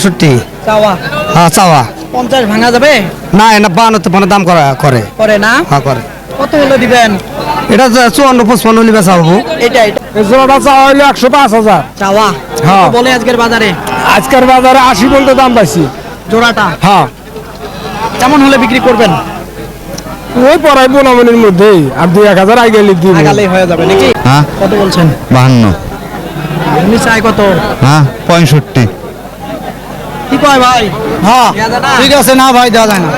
65 চাওয়া হ্যাঁ চাওয়া 50 ভাঙা যাবে না এটা 52 দাম করে করে না হ্যাঁ করে কত হলে দিবেন এটা 54 55 হলে বেচা হবো এটা এই জোড়াটা চাওয়া হইলো 105,000 চাওয়া হ্যাঁ। কত বলে আজকের বাজারে আজকের বাজারে 80 পর্যন্ত দাম পাইছি জোড়াটা হ্যাঁ কেমন হলে বিক্রি করবেন ওই পড়াই বোনামনির মধ্যেই আর 2-1000 আগে দিব আগালেই হয়ে যাবে নাকি হ্যাঁ কত বলছেন 52 আপনি চাই কত হ্যাঁ 65 কি কয় ভাই হ্যাঁ দেয়া যায় না? ঠিক আছে না ভাই দেওয়া যায় না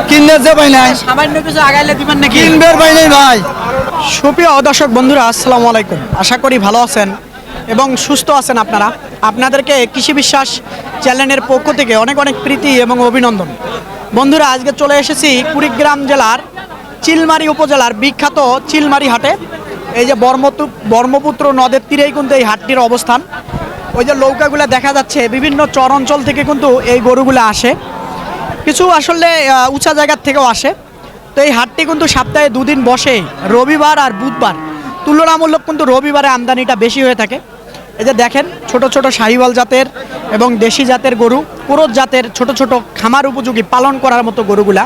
কিনলে যে পাই নাই সামান্য কিছু আগাইলে দিবেন নাকি কিনবের পাই নাই ভাই সুপ্রিয় দর্শক বন্ধুরা আসসালামু আলাইকুম আশা করি ভালো আছেন এবং সুস্থ আছেন আপনারা আপনাদেরকে কৃষি বিশ্বাস চ্যানেলের পক্ষ থেকে অনেক অনেক প্রীতি এবং অভিনন্দন বন্ধুরা আজকে চলে এসেছি কুড়িগ্রাম জেলার চিলমারি উপজেলার বিখ্যাত চিলমারি হাটে এই যে ব্রহ্মপুত্র নদের তীরেই কিন্তু এই হাটটির অবস্থান ওই যে নৌকাগুলো দেখা যাচ্ছে বিভিন্ন চর অঞ্চল থেকে কিন্তু এই গরুগুলো আসে কিছু আসলে উঁচা জায়গার থেকেও আসে তো এই হাটটি কিন্তু সপ্তাহে দুদিন বসে রবিবার আর বুধবার তুলনামূলক কিন্তু রবিবারে আমদানিটা বেশি হয়ে থাকে এই যে দেখেন ছোট ছোট শাহিওয়াল জাতের এবং দেশি জাতের গরু পুরো জাতের ছোট ছোট খামার উপযোগী পালন করার মতো গরুগুলা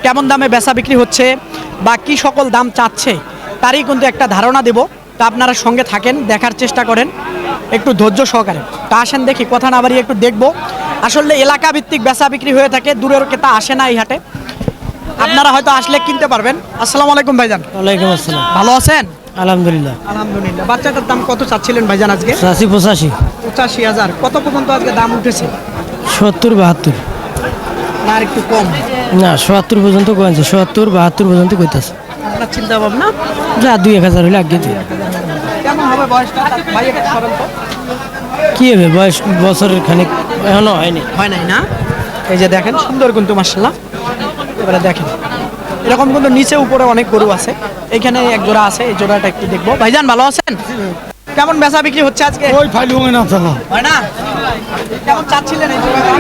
কেমন দামে বেচা বিক্রি হচ্ছে বা কী সকল দাম চাচ্ছে তারই কিন্তু একটা ধারণা দেব তা আপনারা সঙ্গে থাকেন দেখার চেষ্টা করেন একটু ধৈর্য সহকারে তা আসেন দেখি কথা না বাড়িয়ে একটু দেখবো আসলে এলাকা ভিত্তিক বেচা বিক্রি হয়ে থাকে দূরের ক্রেতা আসে না এই হাটে আপনারা হয়তো আসলে কিনতে পারবেন আসসালামু আলাইকুম ভাইজান ওয়ালাইকুম আসসালাম ভালো আছেন আলহামদুলিল্লাহ আলহামদুলিল্লাহ বাচ্চাটার দাম কত চাচ্ছিলেন ভাইজান আজকে 85 85,000 কত পর্যন্ত আজকে দাম উঠেছে 70 72 না আর একটু কম না 77 পর্যন্ত কইছে 70 72 পর্যন্ত কইতাছে আপনার চিন্তা ভাবনা যা 2-1000 হইলে আগে দিই কেমন হবে বয়সটা ভাই একটু সরেন তো কি হবে বয়স বছরের খানিক এখনো হয়নি হয় নাই না এই যে দেখেন সুন্দর কিন্তু মাশাআল্লাহ এবারে দেখেন এরকম কিন্তু নিচে উপরে অনেক গরু আছে এখানে এক জোড়া আছে এই জোড়াটা একটু দেখবো ভাইজান ভালো আছেন কেমন বেচা বিক্রি হচ্ছে আজকে ওই ফাইল হয় না চালা হয় না কেমন চাচ্ছিলেন এই জোড়াটা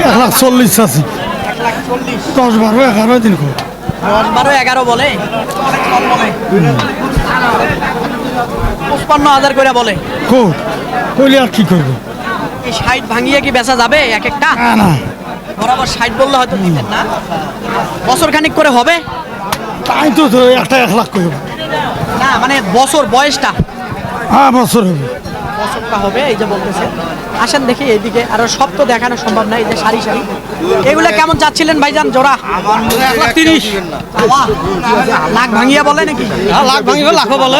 140 আছে 1,40,000 10 12 11 দিন কো 10 12 11 বলে অনেক কম বলে 55,000 করে বলে কো কইলে আর কি করব এই 60 ভাঙিয়ে কি বেচা যাবে এক একটা না না বরাবর 60 বললে হয়তো দিতেন না বছর খানিক করে হবে তাই তো একটা 1 লাখ কইব না মানে বছর বয়সটা হ্যাঁ বছর হবে বছরটা হবে এই যে বলতেছে আসেন দেখি এইদিকে আর সব তো দেখানো সম্ভব না এই যে সারি সারি এগুলা কেমন চাচ্ছিলেন ভাইজান জোড়া 1,30,000 লাখ ভাঙিয়ে বলে নাকি লাখ ভাঙিব লাখও বলে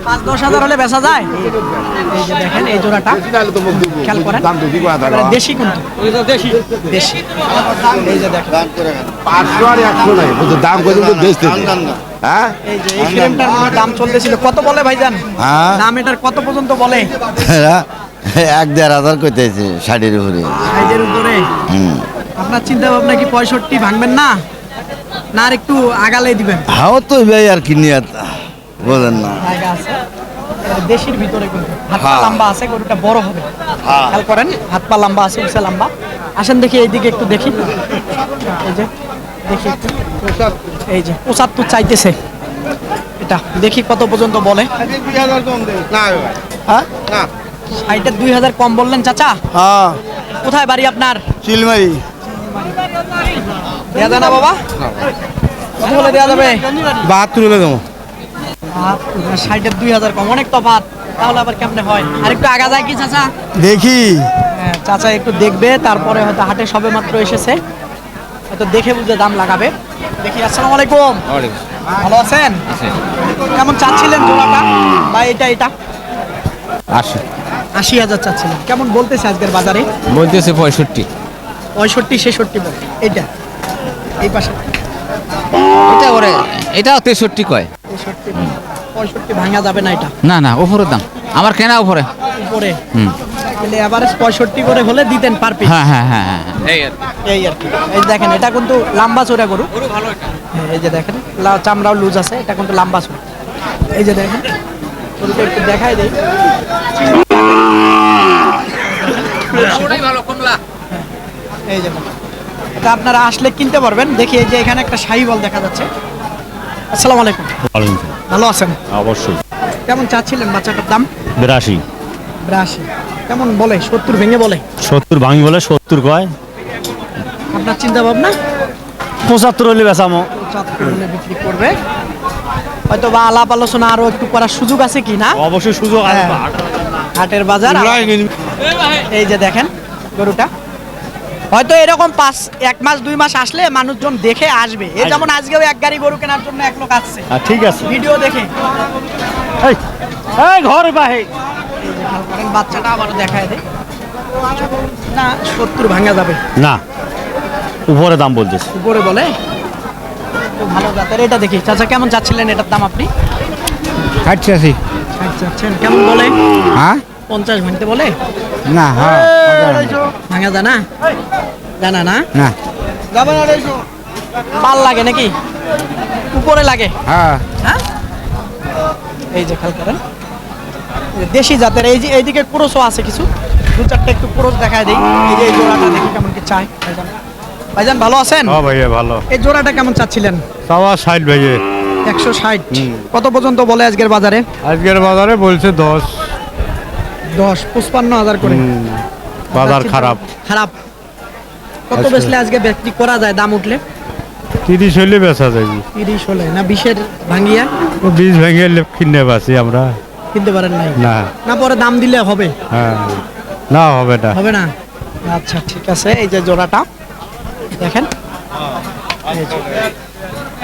5-10 হাজার হলে বেচা যায় এই যে দেখেন এই জোড়াটা খেয়াল করেন এবারে দেশি কিন্তু দেশি দেশি এই যে দেখেন 500 আর 100 নাই বুঝছো দাম কত কিন্তু বেচতে হ্যাঁ এই যে এই ফ্রেমটার মধ্যে দাম চলতেছিল কত বলে ভাইজান হ্যাঁ দাম এটার কত পর্যন্ত বলে 1-1,500 কইতেছে 60 এর উপরে সাইজের উপরে আপনার চিন্তা ভাবনা কি 65 ভাঙবেন না না আর একটু আগালে দিবেন হাও তো ভাই আর কি নিয়ত বুঝেন না জায়গা আছে দেশের ভিতরে কিন্তু হাত পা হ্যাঁ। লম্বা আছে গরুটা বড় হবে হ্যাঁ। খেয়াল করেন হাত পা লম্বা আছে উঁচা লম্বা আসেন দেখি এইদিকে একটু দেখি এই যে দেখি একটু। এই যে 75 চাইতেছে এটা দেখি কত পর্যন্ত বলে হ্যাঁ না 60-এর 2,000 কম বললেন চাচা হ্যাঁ কোথায় বাড়ি আপনার চিলমারি দেয়া যায় না বাবা কত বলে দেওয়া যাবে 72 হলে দেবো 60-এর 2,000 কম অনেক তফাৎ তাহলে আবার কেমনে হয় আর একটু আগা যায় কি চাচা দেখি হ্যাঁ, চাচা একটু দেখবে তারপরে হয়তো হাটে সবে মাত্র এসেছে হয়তো দেখে বুঝে দাম লাগাবে দেখি আসসালামু আলাইকুম ভালো আছেন কেমন চাচ্ছিলেন জোড়াটা বা এটা 80,000 চাচ্ছিলেন কেমন বলতেছে আজকের বাজারে বলতেছে 65 65 বলে এটা এই পাশে এটা ওরে এটাও 63 কয় 65 ভাঙা যাবে না এটা না না উপরের দাম আমার কেনা উপরে উপরে হুম তাহলে এভারেজ 65 করে হলে দিতেন পার পিস হ্যাঁ হ্যাঁ হ্যাঁ হ্যাঁ এই আর কি। এই আর কি এই দেখেন এটা কিন্তু লম্বা চড়া গরু হ্যাঁ, এই যে দেখেন চামড়াও লুজ আছে এটা কিন্তু লম্বা চড়া এই যে দেখেন গরুটা একটু দেখাই দেই এই যে দেখেন। এটা আপনারা আসলে কিনতে পারবেন দেখি এই যে এখানে একটা শাহিওয়াল দেখা যাচ্ছে আসসালামু আলাইকুম ভালো আছেন অবশ্যই কেমন চাচ্ছিলেন বাচ্চাটার দাম 82 82 কেমন বলে 70 ভেঙে বলে 70 ভাঙি বলে 70 কয় আপনার চিন্তা ভাবনা 75 হলে বেচামো 75 হলে বিক্রি করবে হয়তো বা আলাপ আলোচনা আরো একটু করার সুযোগ আছে কি না অবশ্যই সুযোগ আছে হ্যাঁ। হাটের বাজার এই যে দেখেন গরুটা হয়তো এরকম 1 মাস 2 মাস আসলে মানুষজন দেখে আসবে এই যেমন আজকেও এক গাড়ি গরু কেনার জন্য এক লোক আসছে ঠিক আছে ভিডিও দেখে এই এই ঘর বাহে এই যে খেয়াল করেন বাচ্চাটা আবারও দেখায় দেয় না 70 ভাঙা যাবে না উপরে দাম বলতেছে উপরে বলে তো ভালো জাতের এটা দেখি চাচা কেমন চাচ্ছিলেন এটার দাম আপনি 88 চাচ্ছেন কেমন বলে হ্যাঁ 50 ভাঙতে বলে না হ্যাঁ ভাঙা জানা জানা না না পাল লাগে নাকি উপরে লাগে হ্যাঁ হ্যাঁ এই যে খেয়াল করেন এই যে দেশি জাতের এই যে এইদিকে ক্রোশও আছে কিছু 2-4টা একটু ক্রোশ দেখায় দেই এই যে এই জোড়াটা দেখি কেমন কি চাই ভাইজান ভাইজান ভালো আছেন হ্যাঁ ভাইয়া ভালো এই জোড়াটা কেমন চাচ্ছিলেন চাওয়া 60 ভাইয়া 160 কত পর্যন্ত বলে আজকের বাজারে আজকের বাজারে বলছে 10 55,000 করে বাজার খারাপ খারাপ কত আচ্ছা। বেচলে আজকে বিক্রি করা যায় দাম উঠলে 30 হলে বেচা যাবে 30 হলে না 20-এর ভাঙিয়া 20 ভেঙে কিনে বাসি আমরা কিনতে পারেন নাই না না পরে দাম দিলে হবে হ্যাঁ না হবে না হবে না আচ্ছা ঠিক আছে এই যে জোড়াটা দেখেন এই যে।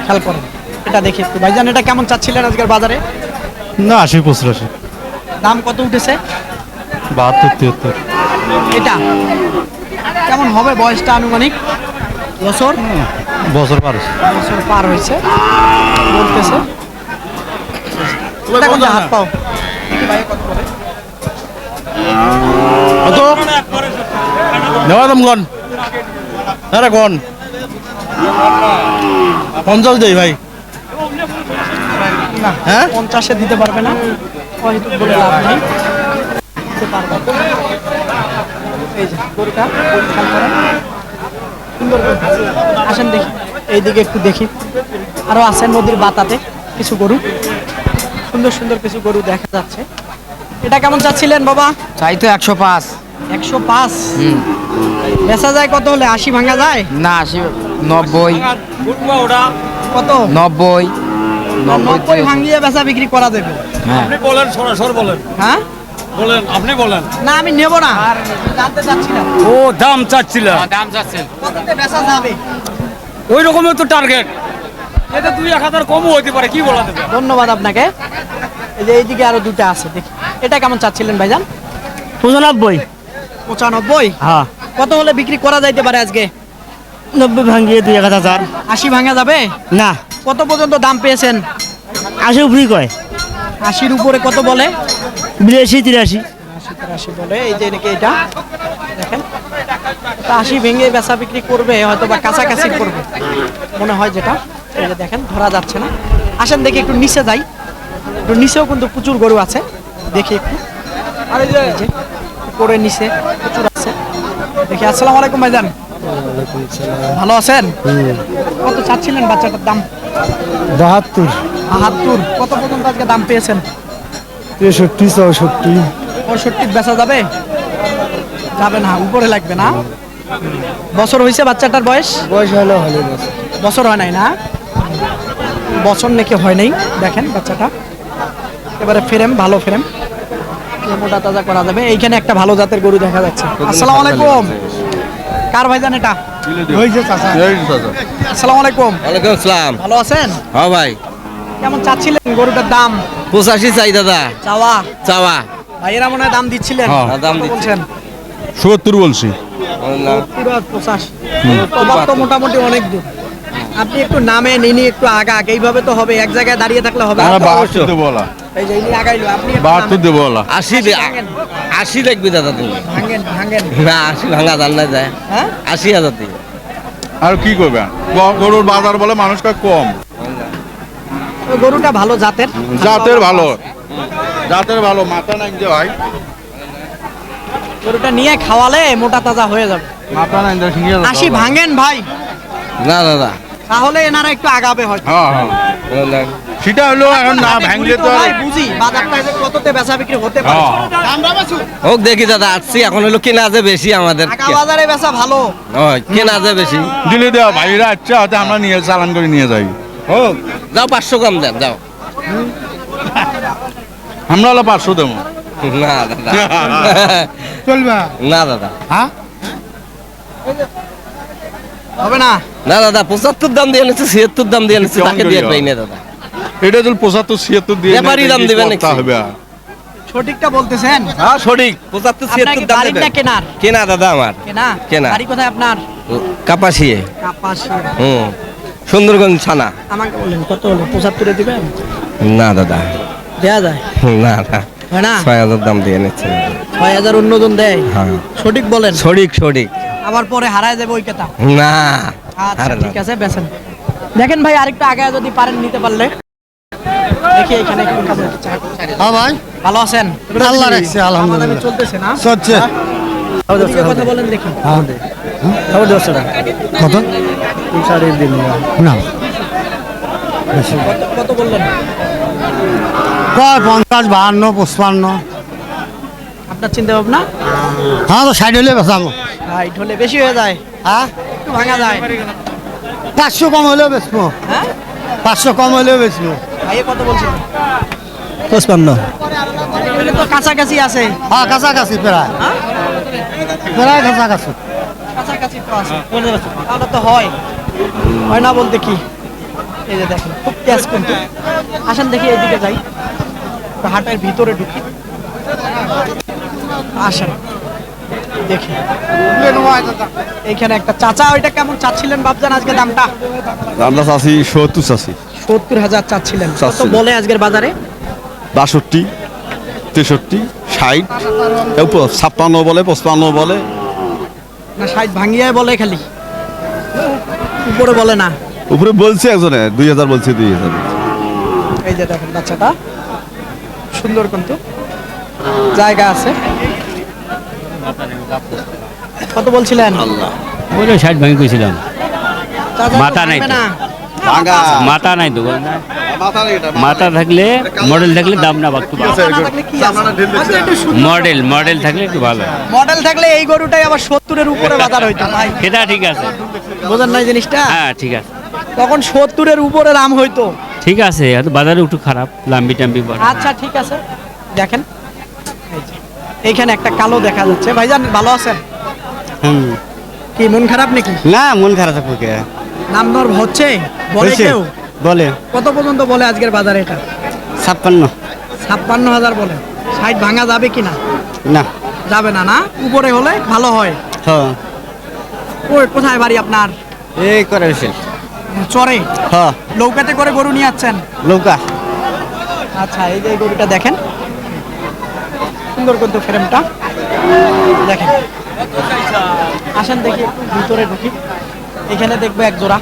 খেয়াল করেন এটা দেখি একটু ভাইজান এটা কেমন চাচ্ছিলেন আজকের বাজারে না 80 85 দাম কত উঠেছে 72 73 এটা কেমন হবে বয়সটা আনুমানিক বছর বছর পার হইছে। বছর পার হয়েছে বলতেছে এটা কোনটা হাত পাও দেখি ভাই কত বলে কত নেওয়া দাম গন আরে গন 50 দেই ভাই না হ্যাঁ? 50-এ দিতে পারবে না হয়তো বলে লাভ নেই দিতে পারবে এই যে গরুটা খেয়াল করেন সুন্দর গরু। আসেন দেখি এইদিকে একটু দেখি আরো আছে নদীর বাতাতে কিছু গরু সুন্দর সুন্দর কিছু গরু দেখা যাচ্ছে এটা কেমন চাচ্ছিলেন বাবা চাই তো 105 105 বেচা যায় কত হলে 80 ভাঙা যায় না 90 কত 90 90 ভাঙিয়ে বেচা বিক্রি করা যাবে হ্যাঁ বলেন সরাসর বলেন হ্যাঁ বলেন আপনি বলেন না আমি নেব না জানতে চাচ্ছিলাম ও দাম চাচ্ছিলাম দাম চাচ্ছেন কততে বেচা যাবে ওই রকমের তো টার্গেট এটা 2-1000 কমও হতে পারে কি বলা যাবে ধন্যবাদ আপনাকে এই যে এইদিকে আরো দুটো আছে দেখি এটা কেমন চাচ্ছিলেন ভাইজান 95 95 হ্যাঁ কত হলে বিক্রি করা যাইতে পারে আজকে 90 ভাঙিয়ে 1000 80 ভাঙা যাবে না কত পর্যন্ত দাম পেয়েছেন 80 উপরি কয় 80-র উপরে কত বলে 82 83 80 বলে এই যে নাকি এটা দেখেন এটা 80 ভেঙে বেচা বিক্রি করবে হয়তো বা কাছাকাছি করবে মনে হয় যেটা এই যে দেখেন ধরা যাচ্ছে না আসেন দেখি একটু নিচে যাই একটু নিচেও কিন্তু প্রচুর গরু আছে দেখি একটু এই যে উপরে নিচে প্রচুর আছে দেখি আসসালামু আলাইকুম ভাইজান ভালো আছেন কত চাচ্ছিলেন বাচ্চাটার দাম 72 72 কত পর্যন্ত আজকে দাম পেয়েছেন 63 64 65 বেচা যাবে যাবে না উপরে লাগবে না বছর হয়েছে বাচ্চাটার বয়স বয়স হলো হলে বস বছর হয় নাই না বছর নাকি হয় নাই দেখেন বাচ্চাটা এবারে ফ্রেম ভালো ফ্রেম মোটা তাজা করা যাবে এইখানে একটা ভালো জাতের গরু দেখা যাচ্ছে আসসালামু আলাইকুম কার ভাইজান এটা ওই যে চাচা আসসালামু আলাইকুম ওয়ালাইকুম আসসালাম ভালো আছেন হ্যাঁ ভাই কেমন চাচ্ছিলেন গরুটার দাম 85 চাই দাদা চাওয়া চাওয়া ভাইয়েরা মনে হয় দাম দিচ্ছিলেন হ্যাঁ, দাম কত দিচ্ছি। বলছেন 70 বলছি পুরো 85 তোমার তো মোটামুটি অনেক দূর আপনি একটু নামে নিনি একটু আগা এইভাবে তো হবে এক জায়গায় দাঁড়িয়ে থাকলে হবে না। তারা 72 দেবো বলা এই যে ইনি আগাইলো আপনি একটু 72 নামেন। দেবো বলা 80 দেখবি দাদা তুমি ভাঙেন ভাঙেন না 80 ভাঙা জান না যায় হ্যাঁ 80,000 দিবে আর কি করবেন গরুর বাজার বলে মানুষটা কম ওই গরুটা ভালো জাতের জাতের ভালো জাতের ভালো মাথা নাই যে ভাই গরুটা নিয়ে খাওয়ালে মোটা তাজা হয়ে যাবে মাথা নাই যে শিঙে 80 ভাঙেন ভাই না দাদা তাহলে এনারা একটু আগাবে হয়তো। সেটা হলো এখন না ভাঙলে তো ভাই বুঝি বাজারটা যে কততে বেচা বিক্রি হতে পারে। হোক দেখি দাদা, আসছি এখন হলো কেনা আছে বেশি আমাদের, ঢাকা বাজারে বেচা ভালো। কেনা আছে বেশি। দিলে দেওয়া ভাইরা আচ্ছা হয়তো আমরা নিয়ে চালান করে নিয়ে যাই। হোক যাও 500 কম দেন যাও। আমরা হলো 500 দেবো। না দাদা চলবে না দাদা হ্যাঁ হবে না। না দাদা 75 দাম দিয়ে নিচ্ছে, 76 দাম দিয়ে নিচ্ছে, তাকে দিয়ে পাই না দাদা। এটা যদি 75 76 দিয়ে ব্যাপারী দাম দিবেন করতে নাকি? হবে। সঠিকটা বলতেছেন? হ্যাঁ সঠিক 75 আপনার কি 76 দাম বাড়ির না দেবেন। কেনার? কেনা দাদা আমার, কেনা। কেনা। বাড়ি কোথায় আপনার? কাপাসিয়ে। কাপাসিয়া। সুন্দরগঞ্জ থানা। আমাকে বলেন কত হলো? 75 এ দিবেন? না দাদা দেয়া যায় না না, হয় না? 6000 দাম দিয়ে নিচ্ছে। 6000 অন্যজন দেয়। হ্যাঁ সঠিক বলেন, সঠিক সঠিক। আবার পরে হারায় যাবে ওই কথা। না আচ্ছা আরে না। ঠিক আছে, বেচেন। দেখেন ভাই আরেকটু আগে যদি পারেন নিতে পারলে। দেখি এখানে একটু কাপড় চাই। হ্যাঁ ভাই, ভালো আছেন? আল্লাহ রাখছে, আলহামদুলিল্লাহ। আমাদের চলতেছে না? চলছে। এদিকে কথা বলেন দেখি। খবর দশ টাকা কত? 3.5 দিন না কত বললেন? কয় 50 52 55। আপনার চিন্তা ভাবনা? হ্যাঁ তো 60 হলে বেচাবো। হাইট হলে বেশি হয়ে যায়, হ্যাঁ একটু ভাঙা যায়। 500 কম হলেও বেচবো। হ্যাঁ 500 কম হলেও বেচবো। ভাই কত বলছেন? 55। এগুলো তো কাছাকাছি আছে। হ্যাঁ কাছাকাছি প্রায়, হ্যাঁ প্রায় কাছাকাছি। কাছাকাছি তো আছে। তাহলে তো হয়, হয় না বলতে কি? এই যে দেখেন খুব তেজ কিন্তু। আসেন দেখি এদিকে যাই, একটু হাটের ভিতরে ঢুকি। আসেন দেখি। এইখানে একটা চাচা, ওইটা কেমন চাচ্ছিলেন বাপজান আজকে দামটা? আমরা চাষি 70 চাষি 70,000 চাচ্ছিলেন। কত চাচ্ছিলেন। বলে আজকের বাজারে? 62 63 60 56 বলে 55 বলে। না 60 ভাঙিয়ায় বলে খালি, উপরে বলে না। উপরে বলছে একজনে 2000 বলছে 2000। এই যে দেখেন বাচ্চাটা সুন্দর কিন্তু জায়গা আছে। কত বলছিলেন? ওই 60 ভাঙি কইছিলাম। চাচা তো মাথা নাই ভাঙবে তো। না। ভাঙা মাথা নাই তো, মাথা নেই এটা। মাথা থাকলে মডেল থাকলে দাম না বাড়তো। মাথা না থাকলে কি আছে? আচ্ছা, একটু সুন্দর। মডেল থাকলে একটু ভালো। মডেল থাকলে এই গরুটাই আবার 70-এর উপরে বাজার হইতো ভাই। সেটা ঠিক আছে, বোঝেন নাই জিনিসটা? হ্যাঁ ঠিক আছে, তখন 70-এর উপরে দাম হইতো। ঠিক আছে। এত বাজারে একটু খারাপ, লাম্বি টাম্বি বড়। আচ্ছা ঠিক আছে, দেখেন এই যে, এইখানে একটা কালো দেখা যাচ্ছে। ভাইজান ভালো আছেন? কি মন খারাপ নাকি? না মন খারাপ থাকবে কে? নাম দর হচ্ছে বলে কেউ? বলে কত পর্যন্ত বলে আজকের বাজারে এটা? 56। 56,000 বলে। 60 ভাঙা যাবে কিনা? না যাবে না। না উপরে হলে ভালো হয়। হ্যাঁ ওই কোথায় বাড়ি আপনার? এই করে বেশি। চরে হ্যাঁ নৌকাতে করে গরু নিয়ে যাচ্ছেন? নৌকা। আচ্ছা এই যে এই গরুটা দেখেন, সুন্দর কিন্তু ফ্রেমটা দেখেন। আসেন দেখি একটু ভিতরে ঢুকি। এখানে দেখবো এক জোড়া।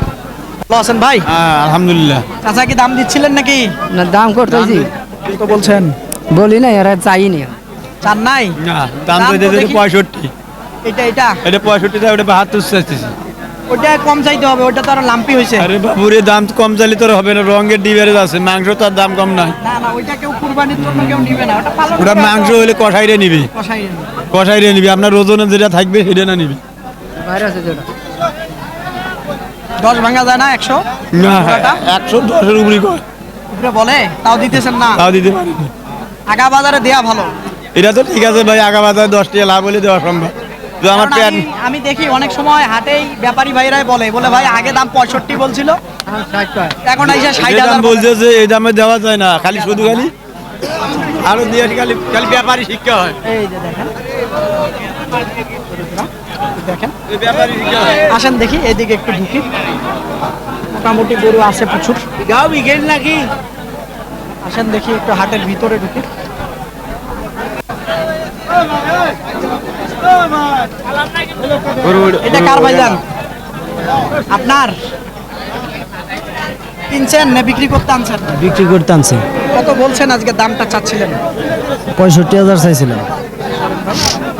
ভালো আছেন ভাই? আলহামদুলিল্লাহ। চাচা কি দাম দিচ্ছিলেন নাকি? না দাম করতেছি, কত বলছেন? বলি না এরা চাইনি। চার নাই? না দাম দাম তো তো দিয়েছে দেখি। 65। এটা এটা এটা 65 দেয়, ওটা 72 চাইতেছি। ওটা কম চাইতে হবে, ওটা তো আরো লাম্পি হয়েছে। আরে বাবুরে দাম তো কম চাইলে তোর হবে না, রঙের ডিভারেজ আছে, মাংস তো আর দাম কম নাই। না না ওইটা কেউ কুরবানির জন্য কেউ নিবে না, ওটা পালন ওটা মাংস হলে কষাইরে নিবি, কষাই। কষাইরে নিবি, আপনার ওজনে যেটা থাকবে সেটা না নিবি। বাইরে আছে যেটা 10 ভাঙা যায় না? 100 না ওটা? 110-এর উপরে কর, উপরে বলে তাও দিতেছেন না। তাও দিতে পারি না। আগা বাজারে দেয়া ভালো। এটা তো ঠিক আছে ভাই, আগা বাজারে 10 টাকা লাভ হলে দেওয়া সম্ভব। তো আমার কারণ প্যান আমি দেখি অনেক সময় হাটেই ব্যাপারী ভাইরাই বলে ভাই আগে দাম 65 বলছিল, এখন আইসা 60,000 দাম বলছে যে এই দামে দেওয়া যায় না, খালি শুধু খালি আরো দিয়ে খালি খালি ব্যাপারী শিক্ষা হয়। এই যে দেখেন দেখেন। এই ব্যাপারী শিক্ষা হয়। আসেন দেখি এদিকে একটু ঢুকি। মোটামুটি গরু আছে প্রচুর। গাও বিকেল নাকি? আসেন দেখি একটু হাটের ভিতরে ঢুকি। এটা কার ভাইজান? আপনার? কিনছেন না বিক্রি করতে আনছেন? বিক্রি করতে আনছে। কত বলছেন আজকে দামটা চাচ্ছিলেন? 65,000 চাইছিলাম।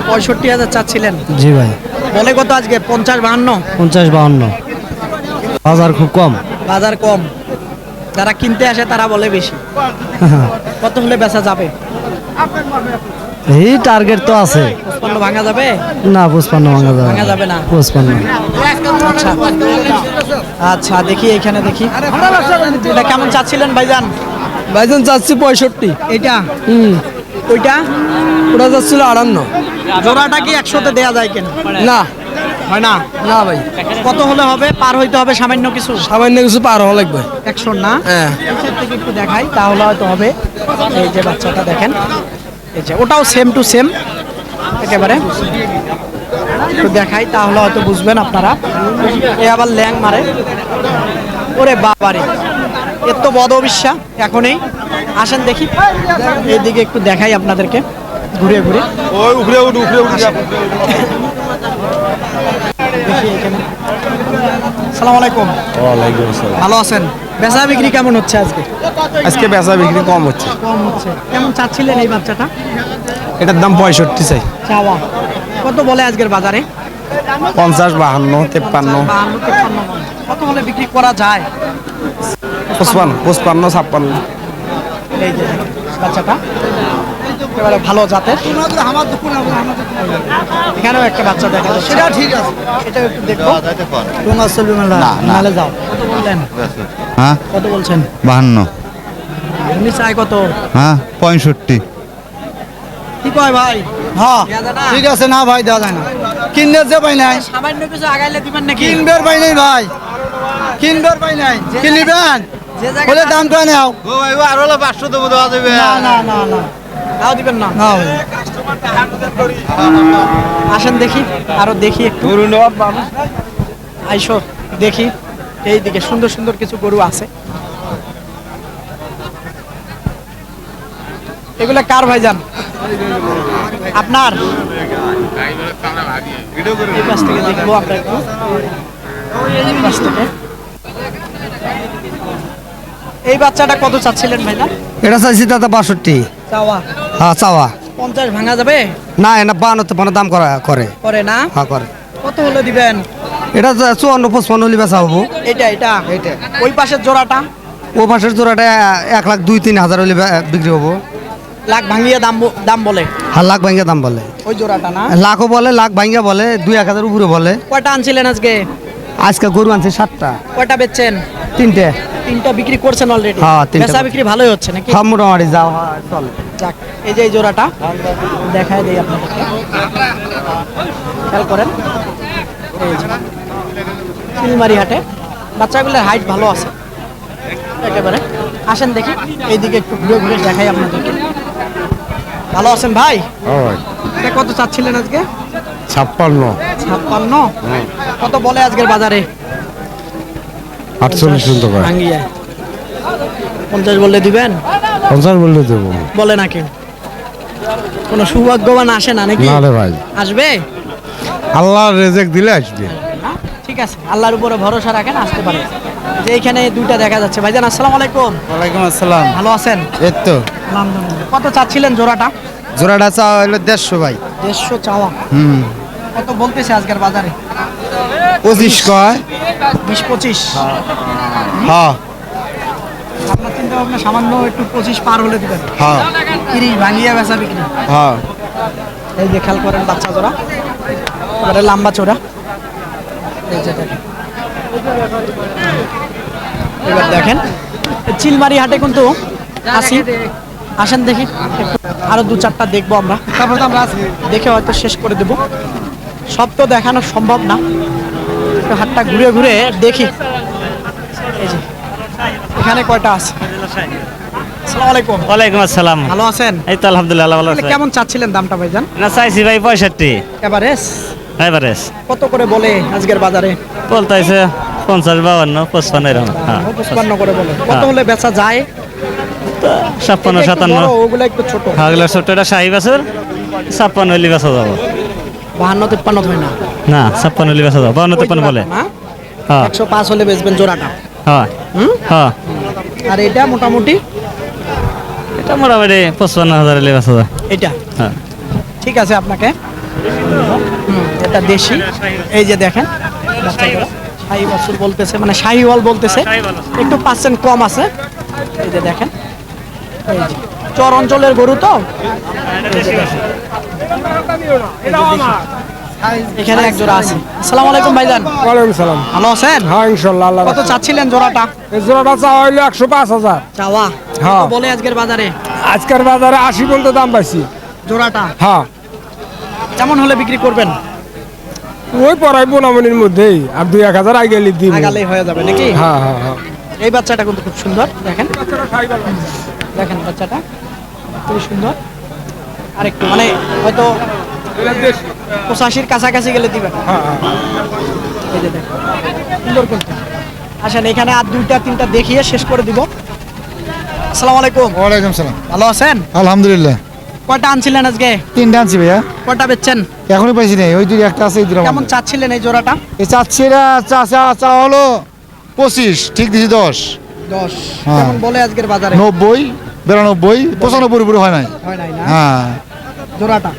65,000 চাচ্ছিলেন। জি ভাই। বলে কত আজকে? 50 52? 50-52। বাজার খুব কম। বাজার কম, যারা কিনতে আসে তারা বলে বেশি। কত হলে বেচা যাবে? এই টার্গেট তো আছে। 55 ভাঙা যাবে? না 55 ভাঙা যাবে না। 55। আচ্ছা আচ্ছা, দেখি এখানে দেখি এটা কেমন চাচ্ছিলেন ভাইজান? ভাইজান চাচ্ছি 65। এটা ওইটা ওটা যাচ্ছিল 58। জোড়াটা কি 100তে দেয়া যায় কিনা? না হয় না। না ভাই, কত হলে হবে? পার হইতে হবে সামান্য কিছু। সামান্য কিছু পার হওয়া লাগবে। 100 না? হ্যাঁ। নিচের থেকে একটু দেখাই তাহলে হয়তো হবে। এই যে বাচ্চাটা দেখেন, এই যে ওটাও সেম টু সেম একেবারে। একটু দেখাই তাহলে হয়তো বুঝবেন আপনারা। এ আবার ল্যাং মারে, ওরে বাবারে, এর তো বদ অবিশ্বাস। এখনই আসেন দেখি এইদিকে একটু দেখাই আপনাদেরকে ঘুরে ঘুরে। ওই উপরে উঠ দেখি এখানে। আসসালামু আলাইকুম। ওয়ালাইকুম আসসালাম। ভালো আছেন? বেচা বিক্রি কেমন হচ্ছে আজকে? আজকে বেচা বিক্রি কম হচ্ছে। কম হচ্ছে। কেমন চাচ্ছিলেন এই বাচ্চাটা? এটার দাম 65 চাই। চাওয়া কত বলে আজকের বাজারে? 50, 52, 53, 52, 53 বলে। কত হলে বিক্রি করা যায়? 55, 56। এই যে দেখেন, বাচ্চাটা একেবারে ভালো জাতের। এখানেও একটা বাচ্চা দেখা যাচ্ছে। সেটা ঠিক আছে, এটা একটু দেখবো। তোমার চলবে নালে যাও। কত বললেন? হ্যাঁ কত বলছেন? 52। উনি চাই কত? হ্যাঁ 65। কি কয় ভাই? হ্যাঁ ঠিক আছে। না ভাই দেওয়া যায় না। কিনবে যে পাই নাই, সামান্য কিছু আগাইলে দিবেন নাকি? কিনবের পাই নাই ভাই, কিনবের পাই নাই। কিনবেন যে বলে জায়গায় দামটা নাও। আর হলো 500 দেবো, দেওয়া যাবে? না না না না, তাও দিবেন না। না ভাই। আসেন দেখি, আরো দেখি একটু। আইসো দেখি, এইদিকে সুন্দর সুন্দর কিছু গরু আছে। এগুলা কার ভাইজান? আপনার? এই পাশ থেকে দেখবো আমরা একটু। এই পাশ থেকে। এই বাচ্চাটা কত চাচ্ছিলেন ভাইজান? এটা চাইছি দাদা 62। চাওয়া হ্যাঁ চাওয়া। 50 ভাঙা যাবে? না এটা 52 দাম করে। করে না? হ্যাঁ করে। কত হলে দিবেন? এটা 54, 55 হলে বেচা হবো। এটা এটা এইটা। ওই পাশের জোড়াটা ও পাশের জোড়াটা 1,02,000-3,000 হলে বিক্রি হবো। লাখ ভাঙিয়ে দাম বলে। আর লাখ ভাঙ্গা দাম বলে। ওই জোড়াটা না? লাখও বলে, লাখ ভাঙ্গা বলে, 2-1,000 উপরে বলে। কয়টা আনছিলেন আজকে? আজকে গরু আনছে 7টা। কয়টা বেচছেন? 3টে। 3টা বিক্রি করছেন অলরেডি? হ্যাঁ, 3টা বেচা বিক্রি ভালোই হচ্ছে নাকি? সব মোটামুটি যাও চলে। যাক, এই যে এই জোড়াটা দেখায় দেই আপনাদেরকে, খেয়াল করেন। এই যে চিলমারি হাটে বাচ্চাগুলোর হাইট ভালো আছে একেবারে। আসেন দেখি এইদিকে একটু ঘুরে ঘুরে দেখাই আপনাদেরকে। ভালো আছেন ভাই? এটা কত চাচ্ছিলেন আজকে? 56, 56। কত বলে আজকের বাজারে? 48 টাকা। ভাঙ্গিয়ে 50 বললে দিবেন? 50 বললে দেবো। বলে না কেউ? কোনো সৌভাগ্যবান আসে না নাকি? না রে ভাই, আসবে? আল্লাহর রেজেক দিলে আসবে। ঠিক আছে, আল্লাহর উপরে ভরসা রাখেন, আসতে পারে। যে এইখানে দুইটা দেখা যাচ্ছে। ভাইজান আসসালামু আলাইকুম। ওয়ালাইকুম আসসালাম। ভালো আছেন? এই তো আলহামদুলিল্লাহ। কত চাচ্ছিলেন জোড়াটা? জোড়াটা চাওয়া হলো 150 ভাই। 150 চাওয়া। কত বলতেছে আজকের বাজারে? 25 কয়। 20-25। হ্যাঁ আপনার চিন্তা ভাবনা সামান্য একটু 25 পার হলে দিবেন? হ্যাঁ 30 ভাঙিয়ে বেচা বিক্রি। হ্যাঁ। এই যে খেয়াল করেন বাচ্চা জোড়া, এবারে লম্বা চোরা। এই যে দেখেন, এবার দেখেন চিলমারি হাটে কিন্তু আসি। আসেন দেখি একটু, আরো 2-4টা দেখবো আমরা, তারপর তো আমরা দেখে হয়তো শেষ করে দেব। সব তো দেখানো সম্ভব না, একটু হাটটা ঘুরে ঘুরে দেখি। এই যে এখানে কয়টা আছে? আসসালামু আলাইকুম। ওয়ালাইকুম আসসালাম। ভালো আছেন? এই তো আলহামদুলিল্লাহ ভালো আছে। কেমন চাচ্ছিলেন দামটা ভাইজান? না চাইছি ভাই 65। এভারেজ এভারেজ কত করে বলে আজকের বাজারে? বলতেছে 50, 52, 55 এরকম। হ্যাঁ 55 করে বলে। কত হলে বেচা যায়? 56, 57। ওগুলো একটু ছোট। হাগলার ছোট এটা শাহি বাছুর, 56 হলে বেচা যাবো। 52-53 হয় না? না 56 হলে বেচা যাবো, 52, 53 বলে। না হ্যাঁ 105 হলে বেচবেন জোড়াটা? হ্যাঁ হুম। হ্যাঁ। আর এটা মোটামুটি এটা মোটামুটি 55,000 হলে বেচা যাবে। এটা হ্যাঁ ঠিক আছে। আপনাকে এটা দেশি, এই যে দেখেন বাচ্চাগুলো শাহি বাছুর বলতেছে, মানে শাহিওয়াল বলতেছে, একটু পার্সেন্ট কম আছে। এই যে দেখেন, এই যে চর অঞ্চলের গরু তো। এই যে দেখেন। এখানে এক জোড়া আছে। আসসালামু আলাইকুম ভাইজান। ওয়ালাইকুম সালাম। ভালো আছেন? হ্যাঁ ইনশাল্লাহ আল্লাহ কত চাচ্ছিলেন জোড়াটা? এই জোড়াটা চাওয়া হইলো 105,000। চাওয়া হ্যাঁ। কত বলে আজকের বাজারে? আজকের বাজারে 80 পর্যন্ত দাম পাইছি। জোড়াটা হ্যাঁ কেমন হলে বিক্রি করবেন? ওই পড়াই বোনামনির মধ্যেই, আর 2-1,000 আগে দিব। আগালেই হয়ে যাবে নাকি? হ্যাঁ হ্যাঁ হ্যাঁ। এই বাচ্চাটা কিন্তু খুব সুন্দর, দেখেন দেখেন বাচ্চাটা খুবই সুন্দর। আর একটু মানে হয়তো 85-র কাছাকাছি গেলে দিবেন। এই যে দেখেন সুন্দর কিন্তু। আসেন এখানে আর 2-3টা দেখিয়ে শেষ করে দিব। আসসালামু আলাইকুম। ওয়ালাইকুম সালাম। ভালো আছেন? আলহামদুলিল্লাহ। কয়টা আনছিলেন আজকে? 3টা আনছি ভাইয়া, কয়টা বেচছেন? এখনই পাইছি নাই, ওই দুই একটা আছে, এই দুটো কেমন চাচ্ছিলেন এই জোড়াটা? এই চাচ্ছি এরা চা হলো 25, ঠিক দিছি 10। 10 হ্যাঁ। কেমন বলে আজকের বাজারে? 90, 92, 95 উপরে হয় নাই। হয় নাই না হ্যাঁ জোড়াটা?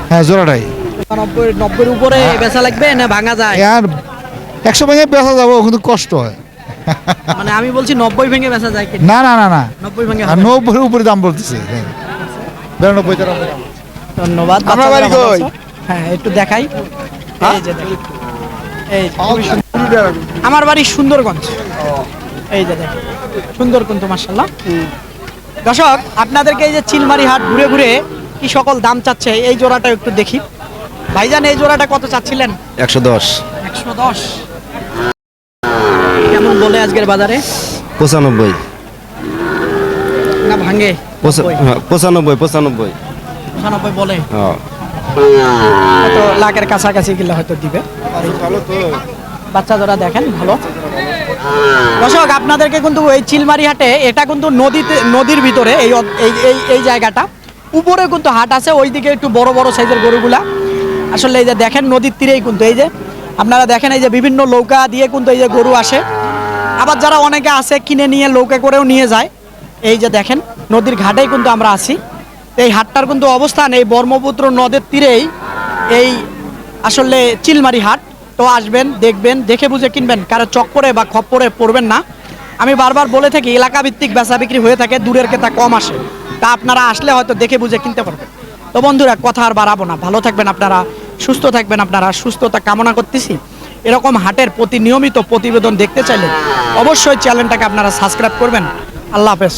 হ্যাঁ জোড়াটাই। 90-90 উপরে বেচা লাগবে না ভাঙা যায়? আর 100 ভেঙে বেচা যাবো, কিন্তু কষ্ট হয়। মানে আমি বলছি 90 ভেঙে বেচা যায় কি? না না না না, 90 ভেঙে আর হবে। 90 উপরে দাম বলতেছে। 92, 93। ধন্যবাদ। আমার বাড়ি বাচ্চারা ভালো কই? আছে? হ্যাঁ একটু দেখাই। এই যে দেখেন। এই যে খুবই সুন্দর। আমার বাড়ি সুন্দরগঞ্জ। এই যে দেখেন সুন্দর কিন্তু মাশাআল্লাহ। দর্শক আপনাদেরকে এই যে চিলমারি হাট ঘুরে ঘুরে কি সকল দাম চাচ্ছে এই জোড়াটা একটু দেখি। ভাইজান এই জোড়াটা কত চাচ্ছিলেন? 110, 110 কেমন বলে আজকের বাজারে? 95, না ভাঙে? 95, 95। 95 বলে। হ্যাঁ হয়তো লাখের কাছাকাছি গেলে হয়তো দিবে। বাচ্চা ধরা দেখেন ভালো। দর্শক আপনাদেরকে কিন্তু এই চিলমারি হাটে, এটা কিন্তু নদীর ভিতরে এই এই জায়গাটা, উপরে কিন্তু হাট আছে, ওইদিকে একটু বড় বড় সাইজের গরুগুলা। আসলে এই যে দেখেন নদীর তীরেই কিন্তু এই যে আপনারা দেখেন এই যে বিভিন্ন নৌকা দিয়ে কিন্তু এই যে গরু আসে। আবার যারা অনেকে আছে কিনে নিয়ে নৌকা করেও নিয়ে যায়। এই যে দেখেন নদীর ঘাটেই কিন্তু আমরা আছি। এই হাটটার কিন্তু অবস্থান এই ব্রহ্মপুত্র নদের তীরেই এই আসলে চিলমারি হাট। তো আসবেন, দেখবেন, দেখে বুঝে কিনবেন, কারো চক্করে বা খপ্পরে পড়বেন না। আমি বারবার বলে থাকি এলাকা ভিত্তিক বেচা বিক্রি হয়ে থাকে, দূরের ক্রেতা কম আসে, তা আপনারা আসলে হয়তো দেখে বুঝে কিনতে পারবেন। তো বন্ধুরা কথা আর বাড়াবো না, ভালো থাকবেন আপনারা, সুস্থ থাকবেন আপনারা, সুস্থতা কামনা করতেছি। এরকম হাটের নিয়মিত প্রতিবেদন দেখতে চাইলে অবশ্যই চ্যানেলটাকে আপনারা সাবস্ক্রাইব করবেন। আল্লাহ হাফেজ।